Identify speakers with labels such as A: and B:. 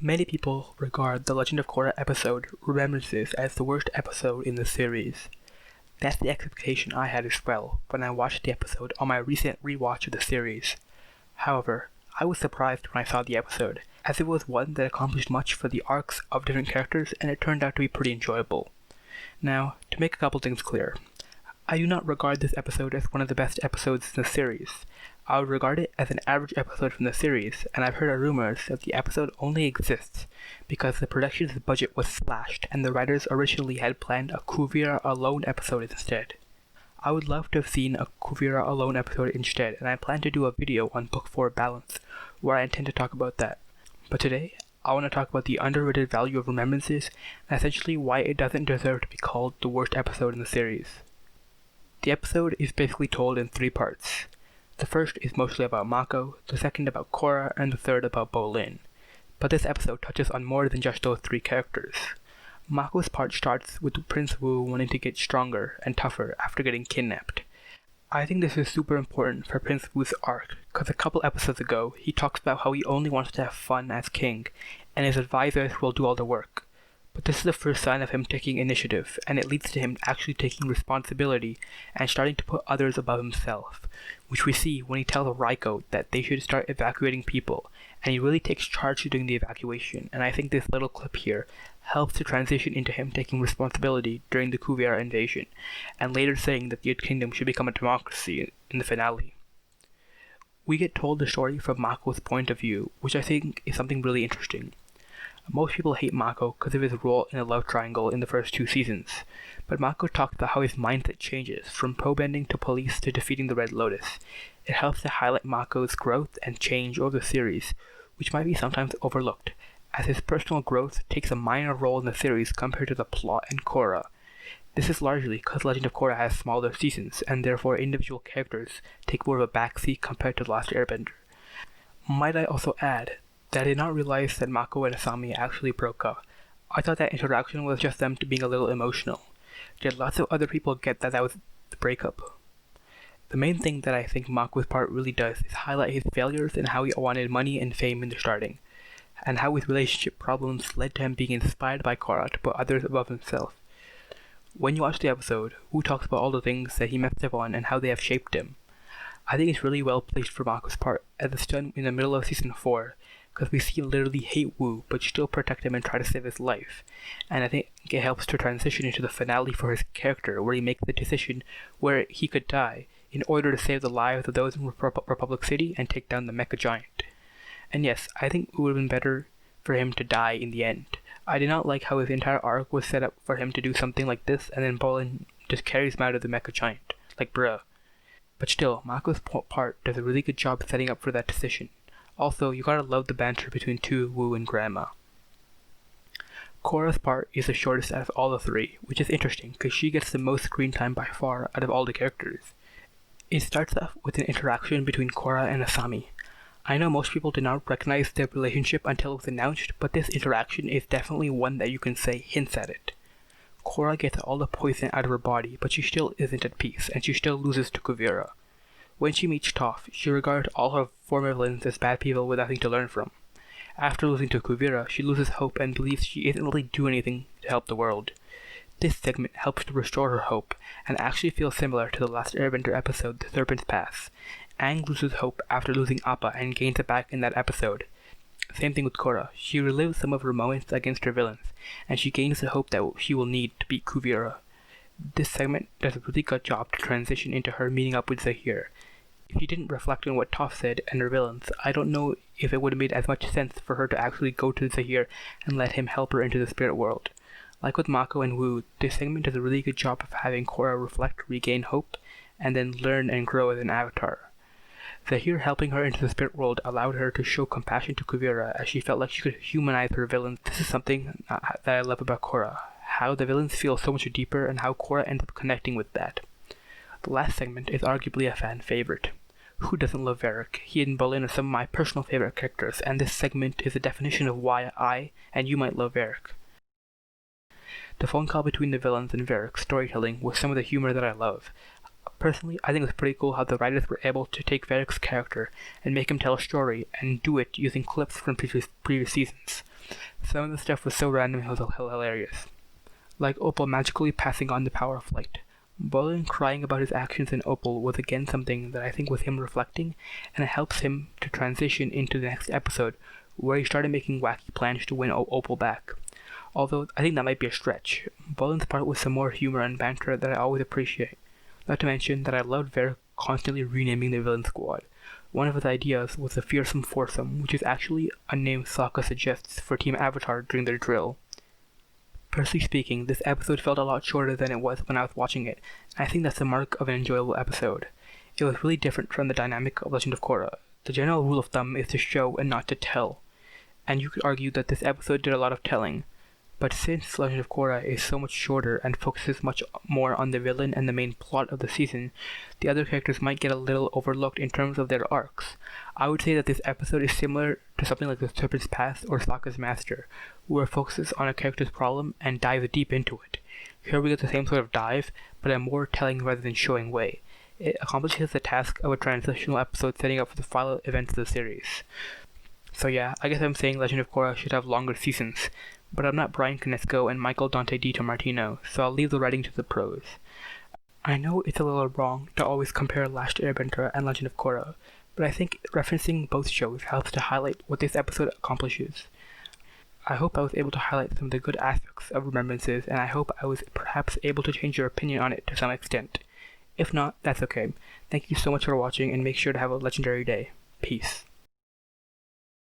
A: Many people regard the Legend of Korra episode Remembrances as the worst episode in the series. That's the expectation I had as well when I watched the episode on my recent rewatch of the series. However, I was surprised when I saw the episode, as it was one that accomplished much for the arcs of different characters and it turned out to be pretty enjoyable. Now, to make a couple things clear, I do not regard this episode as one of the best episodes in the series. I would regard it as an average episode from the series, and I've heard rumors that the episode only exists because the production's budget was slashed and the writers originally had planned a Kuvira alone episode instead. I would love to have seen a Kuvira alone episode instead, and I plan to do a video on Book 4 Balance, where I intend to talk about that. But today, I want to talk about the underrated value of Remembrances, and essentially why it doesn't deserve to be called the worst episode in the series. The episode is basically told in 3 parts. The first is mostly about Mako, the second about Korra, and the third about Bolin. But this episode touches on more than just those 3 characters. Mako's part starts with Prince Wu wanting to get stronger and tougher after getting kidnapped. I think this is super important for Prince Wu's arc, because a couple episodes ago he talks about how he only wants to have fun as king, and his advisors will do all the work. But this is the first sign of him taking initiative, and it leads to him actually taking responsibility and starting to put others above himself, which we see when he tells Raiko that they should start evacuating people, and he really takes charge of doing the evacuation, and I think this little clip here helps to transition into him taking responsibility during the Kuvira invasion, and later saying that the Kingdom should become a democracy in the finale. We get told the story from Mako's point of view, which I think is something really interesting. Most people hate Mako because of his role in a love triangle in the first 2 seasons, but Mako talks about how his mindset changes from pro-bending to police to defeating the Red Lotus. It helps to highlight Mako's growth and change over the series, which might be sometimes overlooked, as his personal growth takes a minor role in the series compared to the plot in Korra. This is largely because Legend of Korra has smaller seasons, and therefore individual characters take more of a backseat compared to The Last Airbender. Might I also add that I did not realize that Mako and Asami actually broke up. I thought that interaction was just them being a little emotional. Yet lots of other people get that was the breakup. The main thing that I think Mako's part really does is highlight his failures and how he wanted money and fame in the starting, and how his relationship problems led to him being inspired by Korra to put others above himself. When you watch the episode, Wu talks about all the things that he messed up on and how they have shaped him. I think it's really well placed for Mako's part, as it's done in the middle of season 4, because we see him literally hate Wu, but still protect him and try to save his life. And I think it helps to transition into the finale for his character, where he makes the decision where he could die in order to save the lives of those in Republic City and take down the Mecha Giant. And yes, I think it would have been better for him to die in the end. I did not like how his entire arc was set up for him to do something like this, and then Bolin just carries him out of the Mecha Giant. Like, bruh. But still, Mako's part does a really good job setting up for that decision. Also, you gotta love the banter between Wu and Grandma. Korra's part is the shortest out of all the 3, which is interesting because she gets the most screen time by far out of all the characters. It starts off with an interaction between Korra and Asami. I know most people did not recognize their relationship until it was announced, but this interaction is definitely one that you can say hints at it. Korra gets all the poison out of her body, but she still isn't at peace, and she still loses to Kuvira. When she meets Toph, she regards all her former villains as bad people with nothing to learn from. After losing to Kuvira, she loses hope and believes she isn't really doing anything to help the world. This segment helps to restore her hope, and actually feels similar to the Last Airbender episode, The Serpent's Path. Aang loses hope after losing Appa and gains it back in that episode. Same thing with Korra. She relives some of her moments against her villains, and she gains the hope that she will need to beat Kuvira. This segment does a really good job to transition into her meeting up with Zahir. If you didn't reflect on what Toph said and her villains, I don't know if it would have made as much sense for her to actually go to Zahir and let him help her into the spirit world. Like with Mako and Wu, this segment does a really good job of having Korra reflect, regain hope, and then learn and grow as an avatar. Zahir helping her into the spirit world allowed her to show compassion to Kuvira, as she felt like she could humanize her villains. This is something that I love about Korra, how the villains feel so much deeper and how Korra ends up connecting with that. The last segment is arguably a fan favorite. Who doesn't love Varric? He and Bolin are some of my personal favorite characters, and this segment is a definition of why I and you might love Varric. The phone call between the villains and Varric's storytelling was some of the humor that I love. Personally, I think it was pretty cool how the writers were able to take Varric's character and make him tell a story and do it using clips from previous seasons. Some of the stuff was so random it was hilarious. Like Opal magically passing on the power of light. Bolin crying about his actions in Opal was again something that I think was him reflecting, and it helps him to transition into the next episode, where he started making wacky plans to win Opal back. Although I think that might be a stretch. Bolin's part was some more humor and banter that I always appreciate. Not to mention that I loved Ver constantly renaming the villain squad. One of his ideas was the Fearsome Foursome, which is actually a name Sokka suggests for Team Avatar during their drill. Personally speaking, this episode felt a lot shorter than it was when I was watching it, and I think that's the mark of an enjoyable episode. It was really different from the dynamic of Legend of Korra. The general rule of thumb is to show and not to tell, and you could argue that this episode did a lot of telling. But since Legend of Korra is so much shorter and focuses much more on the villain and the main plot of the season, the other characters might get a little overlooked in terms of their arcs. I would say that this episode is similar to something like The Serpent's Path or Sokka's Master, where it focuses on a character's problem and dives deep into it. Here we get the same sort of dive, but a more telling rather than showing way. It accomplishes the task of a transitional episode setting up for the final events of the series. So yeah, I guess I'm saying Legend of Korra should have longer seasons, but I'm not Brian Conesco and Michael Dante DiTomartino, so I'll leave the writing to the pros. I know it's a little wrong to always compare Last Airbender and Legend of Korra, but I think referencing both shows helps to highlight what this episode accomplishes. I hope I was able to highlight some of the good aspects of Remembrances, and I hope I was perhaps able to change your opinion on it to some extent. If not, that's okay. Thank you so much for watching, and make sure to have a legendary day. Peace.